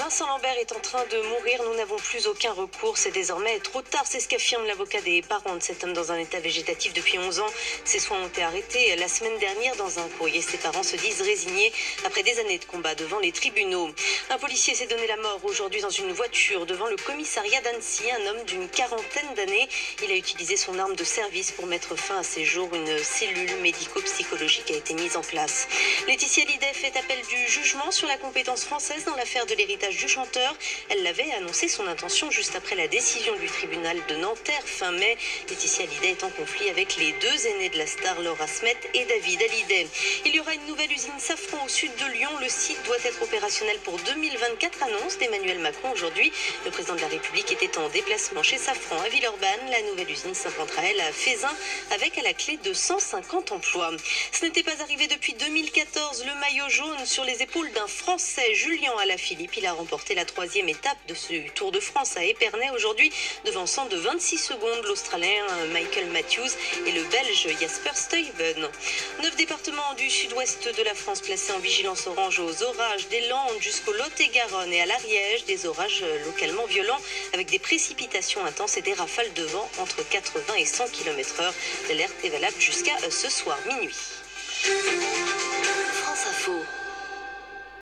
Vincent Lambert est en train de mourir, nous n'avons plus aucun recours, c'est désormais trop tard, c'est ce qu'affirme l'avocat des parents de cet homme dans un état végétatif depuis 11 ans. Ses soins ont été arrêtés la semaine dernière dans un courrier. Ses parents se disent résignés après des années de combat devant les tribunaux. Un policier s'est donné la mort aujourd'hui dans une voiture devant le commissariat d'Annecy, un homme d'une quarantaine d'années. Il a utilisé son arme de service pour mettre fin à ses jours. Une cellule médico-psychologique a été mise en place. Laetitia Hallyday fait appel du jugement sur la compétence française dans l'affaire de l'héritage du chanteur. Elle l'avait annoncé son intention juste après la décision du tribunal de Nanterre fin mai. Laetitia Hallyday est en conflit avec les deux aînés de la star, Laura Smet et David Hallyday. Il y aura une nouvelle usine Safran au sud de Lyon. Le site doit être opérationnel pour 2024, annonce d'Emmanuel Macron aujourd'hui. Le président de la République était en déplacement chez Safran à Villeurbanne. La nouvelle usine s'implantera, elle, à Fézin, avec à la clé 250 emplois. Ce n'était pas arrivé depuis 2014. Le maillot jaune sur les épaules d'un Français, Julien Alaphilippe. Il a remporté la troisième étape de ce Tour de France à Épernay aujourd'hui, devançant de 26 secondes l'Australien Michael Matthews et le Belge Jasper Stuyven. 9 départements du sud-ouest de la France placés en vigilance orange aux orages, des Landes jusqu'au Lot-et-Garonne et à l'Ariège, des orages localement violents avec des précipitations intenses et des rafales de vent entre 80 et 100 km/h. L'alerte est valable jusqu'à ce soir minuit. France Info.